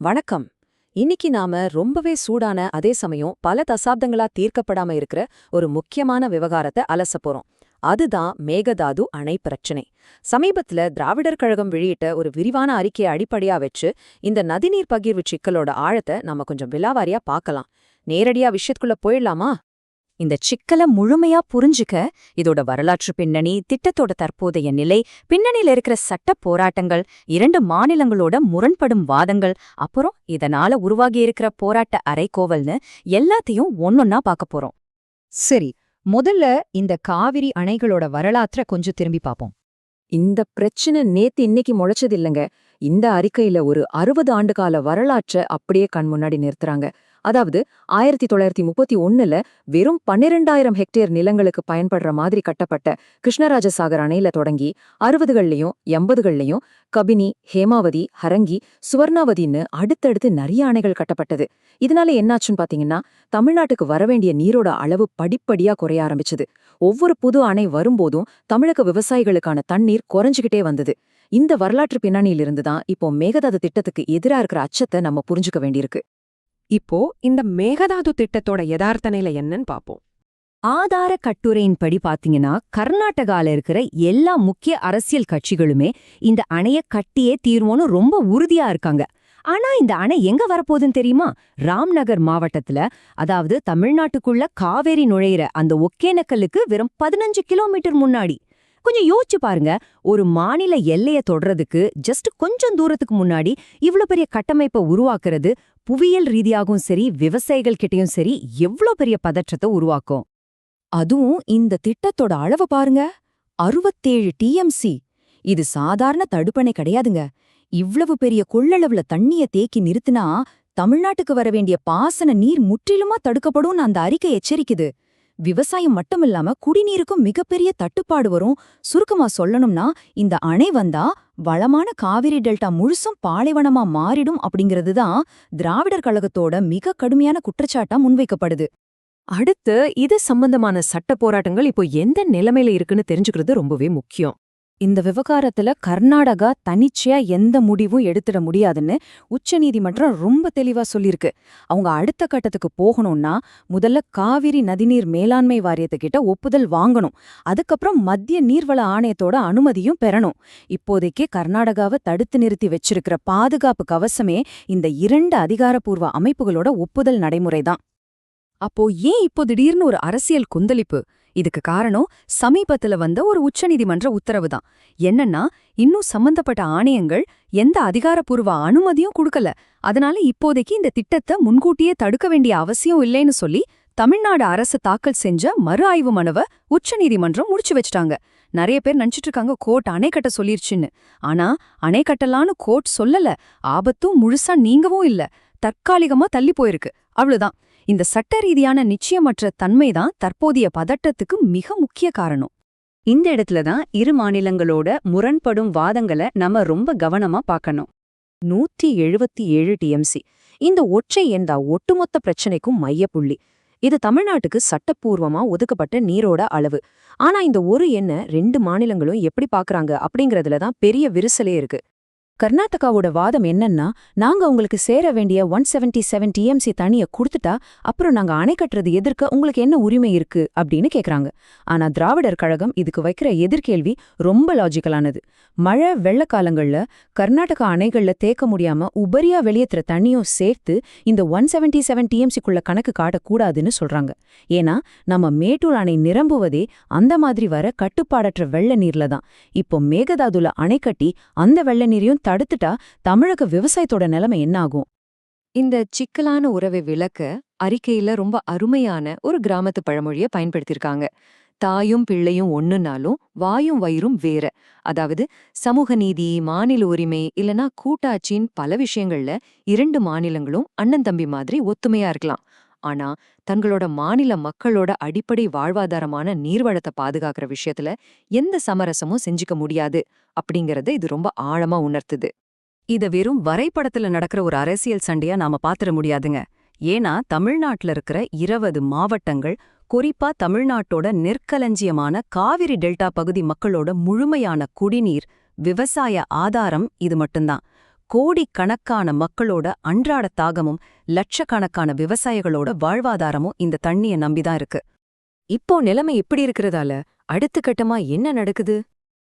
வணக்கம். இன்னைக்கு நாம ரொம்பவே சூடான அதே சமயம் பல தசாப்தங்களா தீர்க்கப்படாம இருக்கிற ஒரு முக்கியமான விவகாரத்தை அலசப் போறோம். அதுதான் மேகதாது அணை பிரச்சனை. சமீபத்துல திராவிடர் கழகம் வெளியிட்ட ஒரு விரிவான அறிக்கையை அடிப்படையா வச்சு இந்த நதிநீர் பகிர்வு சிக்கலோட ஆழத்தை நாம கொஞ்சம் விலாவாரியா பார்க்கலாம். நேரடியா விஷயத்துக்குள்ள போயிடலாமா? இந்த சிக்கலை முழுமையா புரிஞ்சுக்க இதோட வரலாற்று பின்னணி, திட்டத்தோட தற்போதைய நிலை, பின்னணியில இருக்கிற சட்ட போராட்டங்கள், இரண்டு மாநிலங்களோட முரண்படும் வாதங்கள், அப்புறம் இதனால உருவாகி இருக்கிற போராட்ட அறைகோவல்னு எல்லாத்தையும் ஒன்னொன்னா பார்க்க போறோம். சரி, முதல்ல இந்த காவிரி அணைகளோட வரலாற்ற கொஞ்சம் திரும்பி பார்ப்போம். இந்த பிரச்சனை நேத்து இன்னைக்கு முளைச்சது இல்லைங்க. இந்த அறிக்கையில ஒரு 60 ஆண்டுகால வரலாற்றை அப்படியே கண் முன்னாடி நிறுத்துறாங்க. அதாவது 1931ல வெறும் 12,000 ஹெக்டேர் நிலங்களுக்கு பயன்படுற மாதிரி கட்டப்பட்ட கிருஷ்ணராஜசாகர் அணையில தொடங்கி 60கள்லயும் 80கள்லயும் கபினி, ஹேமாவதி, ஹரங்கி, சுவர்ணாவதின்னு அடுத்தடுத்து நிறைய அணைகள் கட்டப்பட்டது. இதனால என்னாச்சுன்னு பாத்தீங்கன்னா, தமிழ்நாட்டுக்கு வரவேண்டிய நீரோட அளவு படிப்படியா குறைய ஆரம்பிச்சது. ஒவ்வொரு புது அணை வரும்போதும் தமிழக விவசாயிகளுக்கான தண்ணீர் குறைஞ்சுகிட்டே வந்தது. இந்த வரலாற்று பின்னணியிலிருந்து தான் இப்போ மேகதாது திட்டத்துக்கு எதிரா இருக்கிற அச்சத்தை நம்ம புரிஞ்சுக்க வேண்டியிருக்கு. இப்போ இந்த மேகதாது திட்டத்தோட யதார்த்த நிலை என்னன்னு பாப்போம். ஆதார கட்டுரையின்படி பாத்தீங்கன்னா, கர்நாடகால இருக்கிற எல்லா முக்கிய அரசியல் கட்சிகளுமே இந்த அணைய கட்டியே தீர்வோன்னு ரொம்ப உறுதியா இருக்காங்க. ஆனா இந்த அணை எங்க வரப்போகுதுன்னு தெரியுமா? ராம்நகர் மாவட்டத்துல, அதாவது தமிழ்நாட்டுக்குள்ள காவேரி நுழையிற அந்த ஒகேனக்கல்லுக்கு வெறும் 15 கிலோமீட்டர் முன்னாடி. கொஞ்சம் யோசிச்சு பாருங்க, ஒரு மாநில எல்லைய தொடறதுக்கு ஜஸ்ட் கொஞ்சம் தூரத்துக்கு முன்னாடி இவ்ளோ பெரிய கட்டமைப்பை உருவாக்குறது புவியியல் ரீதியாகவும் சரி, விவசாயிகள் கிட்டயும் சரி, எவ்ளோ பெரிய பதற்றத்தை உருவாக்கும். அதுவும் இந்த திட்டத்தோட அளவு பாருங்க, 67 டிஎம்சி. இது சாதாரண தடுப்பணை கிடையாதுங்க. இவ்வளவு பெரிய கொள்ளளவுல தண்ணிய தேக்கி நிறுத்தினா தமிழ்நாட்டுக்கு வரவேண்டிய பாசன நீர் முற்றிலுமா தடுக்கப்படும் அந்த அறிக்கை எச்சரிக்குது. விவசாயம் மட்டுமில்லாம குடிநீருக்கும் மிகப்பெரிய தட்டுப்பாடு வரும். சுருக்கமா சொல்லணும்னா, இந்த அணை வந்தா வளமான காவிரி டெல்டா முழுசும் பாலைவனமா மாறிடும் அப்படிங்கிறதுதான் திராவிடர் கழகத்தோட மிக கடுமையான குற்றச்சாட்டா முன்வைக்கப்படுது. அடுத்து இது சம்பந்தமான சட்ட போராட்டங்கள் இப்போ எந்த நிலைமையில இருக்குன்னு தெரிஞ்சுக்கிறது ரொம்பவே முக்கியம். இந்த விவகாரத்துல கர்நாடகா தனிச்சையா எந்த முடிவும் எடுத்துட முடியாதுன்னு உச்சநீதிமன்றம் ரொம்ப தெளிவா சொல்லியிருக்கு. அவங்க அடுத்த கட்டத்துக்கு போகணும்னா முதல்ல காவிரி நதிநீர் மேலாண்மை வாரியத்துக்கிட்ட ஒப்புதல் வாங்கணும். அதுக்கப்புறம் மத்திய நீர்வள ஆணையத்தோட அனுமதியும் பெறணும். இப்போதைக்கு கர்நாடகாவை தடுத்து நிறுத்தி வச்சிருக்கிற பாதுகாப்பு கவசமே இந்த 2 அதிகாரப்பூர்வ அமைப்புகளோட ஒப்புதல் நடைமுறைதான். அப்போ ஏன் இப்போ திடீர்னு ஒரு அரசியல் கொந்தளிப்பு? இதுக்கு காரணம் சமீபத்துல வந்த ஒரு உச்சநீதிமன்ற உத்தரவுதான். என்னன்னா, இன்னும் சம்பந்தப்பட்ட ஆணையங்கள் எந்த அதிகாரப்பூர்வ அனுமதியும் கொடுக்கல. அதனால இப்போதைக்கு இந்த திட்டத்தை முன்கூட்டியே தடுக்க வேண்டிய அவசியம் இல்லைன்னு சொல்லி தமிழ்நாடு அரசு தாக்கல் செஞ்ச மறு ஆய்வு மனுவை உச்சநீதிமன்றம் முடிச்சு வச்சிட்டாங்க. நிறைய பேர் நினைச்சிட்டு இருக்காங்க கோர்ட் அணை கட்ட சொல்லிருச்சுன்னு. ஆனா அணை கட்டலான்னு கோர்ட் சொல்லல. ஆபத்தும் முழுசா நீங்கவும் இல்ல, தற்காலிகமா தள்ளி போயிருக்கு, அவ்வளவுதான். இந்த சட்ட ரீதியான நிச்சயமற்ற தன்மைதான் தற்போதைய பதட்டத்துக்கு மிக முக்கிய காரணம். இந்த இடத்துலதான் இரு மாநிலங்களோட முரண்படும் வாதங்களை நம்ம ரொம்ப கவனமா பார்க்கணும். 177 டிஎம்சி இந்த ஒற்றை எண் தான் ஒட்டுமொத்த பிரச்சனைக்கும் மையப்புள்ளி. இது தமிழ்நாட்டுக்கு சட்டப்பூர்வமா ஒதுக்கப்பட்ட நீரோட அளவு. ஆனா இந்த ஒரு எண்ணை 2 மாநிலங்களும் எப்படி பாக்குறாங்க அப்படிங்கறதுலதான் பெரிய விரிசலே இருக்கு. கர்நாடகாவோட வாதம் என்னன்னா, நாங்க உங்களுக்கு சேர வேண்டிய 177 டிஎம்சி தண்ணிய கொடுத்துட்டா அப்புறம் நாங்க அணை கட்டுறது எதிர்க்க உங்களுக்கு என்ன உரிமை இருக்கு அப்படின்னு கேக்குறாங்க. ஆனா திராவிடர் கழகம் இதுக்கு வைக்கிற எதிர்கேள்வி ரொம்ப லாஜிக்கலானது. மழை வெள்ளக்காலங்கள்ல கர்நாடகா அணைகள்ல தேக்க முடியாம உபரியா வெளியேற்றுற தண்ணியும் சேர்த்து இந்த 177 டிஎம்சிக்குள்ள கணக்கு காட்டக்கூடாதுன்னு சொல்றாங்க. ஏன்னா நம்ம மேட்டூர் அணை நிரம்புவதே அந்த மாதிரி வர கட்டுப்பாடற்ற வெள்ள நீர்ல தான். இப்போ மேகதாதுல அணை கட்டி அந்த வெள்ள நீரையும் தடுத்துட்டா தமிழக விவசாயத்தோட நிலைமை என்ன ஆகும்? இந்த சிக்கலான உறவை விளக்க அறிக்கையில ரொம்ப அருமையான ஒரு கிராமத்து பழமொழிய பயன்படுத்தியிருக்காங்க. தாயும் பிள்ளையும் ஒண்ணுனாலும் வாயும் வயிறும் வேற. அதாவது சமூக நீதி, மாநில உரிமை இல்லனா கூட்டாட்சியின் பல விஷயங்கள்ல 2 மாநிலங்களும் அண்ணன் தம்பி மாதிரி ஒத்துமையா இருக்கலாம். ஆனா தங்களோட மாநில மக்களோட அடிப்படை வாழ்வாதாரமான நீர்வளத்தை பாதுகாக்கிற விஷயத்துல எந்த சமரசமும் செஞ்சுக்க முடியாது அப்படிங்கறத இது ரொம்ப ஆழமா உணர்த்துது. இத வெறும் வரைபடத்துல நடக்கிற ஒரு அரசியல் சண்டையா நாம பாத்திர முடியாதுங்க. ஏன்னா தமிழ்நாட்டுல இருக்கிற 20 மாவட்டங்கள், குறிப்பா தமிழ்நாட்டோட நெற்களஞ்சியமான காவிரி டெல்டா பகுதி மக்களோட முழுமையான குடிநீர், விவசாய ஆதாரம் இது மட்டும்தான். கோடிக்கணக்கான மக்களோட அன்றாட தாகமும் லட்சக்கணக்கான விவசாயிகளோட வாழ்வாதாரமும் இந்த தண்ணிய நம்பிதான் இருக்கு. இப்போ நிலைமை இப்படி இருக்கிறதால அடுத்த கட்டமா என்ன நடக்குது?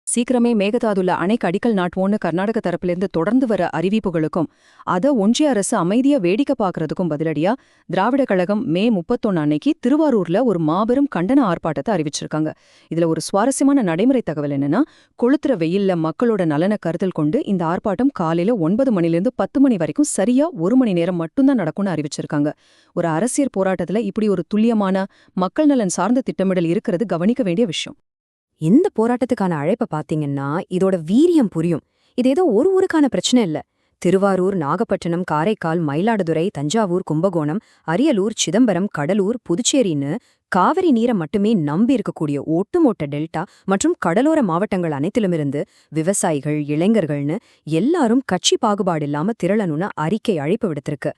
சீக்கிரமே மேகதாதுல அணைக்கு அடிக்கல் நாட்டுவோன்னு கர்நாடக தரப்பிலிருந்து தொடர்ந்து வர அறிவிப்புகளுக்கும் அத ஒன்றிய அரசு அமைதியா வேடிக்கை பார்க்கறதுக்கும் பதிலடியா திராவிட கழகம் மே 31 அன்னைக்கு திருவாரூர்ல ஒரு மாபெரும் கண்டன ஆர்ப்பாட்டத்தை அறிவிச்சிருக்காங்க. இதுல ஒரு சுவாரஸ்யமான நடைமுறை தகவல் என்னன்னா, கொளுத்துற வெயில்ல மக்களோட நலனை கருத்தில் கொண்டு இந்த ஆர்ப்பாட்டம் காலையில 9 மணிலிருந்து 10 மணி வரைக்கும் சரியா 1 மணி நேரம் மட்டும்தான் நடக்கும்னு அறிவிச்சிருக்காங்க. ஒரு அரசியல் போராட்டத்துல இப்படி ஒரு துல்லியமான மக்கள் நலன் சார்ந்த திட்டமிடல் இருக்கிறது கவனிக்க வேண்டிய விஷயம். இந்த போராட்டத்துக்கான அழைப்ப பாத்தீங்கன்னா இதோட வீரியம் புரியும். இது ஏதோ ஒரு ஊருக்கான பிரச்சனை இல்ல. திருவாரூர், நாகப்பட்டினம், காரைக்கால், மயிலாடுதுறை, தஞ்சாவூர், கும்பகோணம், அரியலூர், சிதம்பரம், கடலூர், புதுச்சேரின்னு காவிரி நீரை மட்டுமே நம்பி இருக்கக்கூடிய ஒட்டுமொத்த டெல்டா மற்றும் கடலோர மாவட்டங்கள் அனைத்திலுமிருந்து விவசாயிகள், இளைஞர்கள்னு எல்லாரும் கட்சி பாகுபாடு இல்லாம திரளணும்னு அறிக்கை அழைப்பு விடுத்திருக்கு.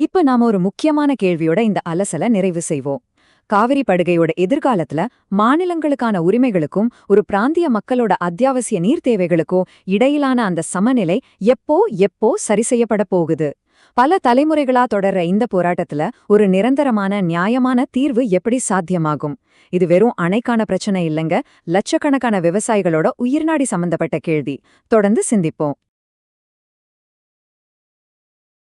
இப்ப நாம ஒரு முக்கியமான கேள்வியோட இந்த அலசல நிறைவு செய்வோம். காவிரி படுகையோட எதிர்காலத்துல மாநிலங்களுக்கான உரிமைகளுக்கும் ஒரு பிராந்திய மக்களோட அத்தியாவசிய நீர் தேவைகளுக்கும் இடையிலான அந்த சமநிலை எப்போ சரி செய்யப்பட போகுது? பல தலைமுறைகளா தொடர்ற இந்த போராட்டத்துல ஒரு நிரந்தரமான நியாயமான தீர்வு எப்படி சாத்தியமாகும்? இது வெறும் அணைக்கான பிரச்சனை இல்லைங்க, லட்சக்கணக்கான விவசாயிகளோட உயிர்நாடி சம்பந்தப்பட்ட கேள்வி. தொடர்ந்து சிந்திப்போம்.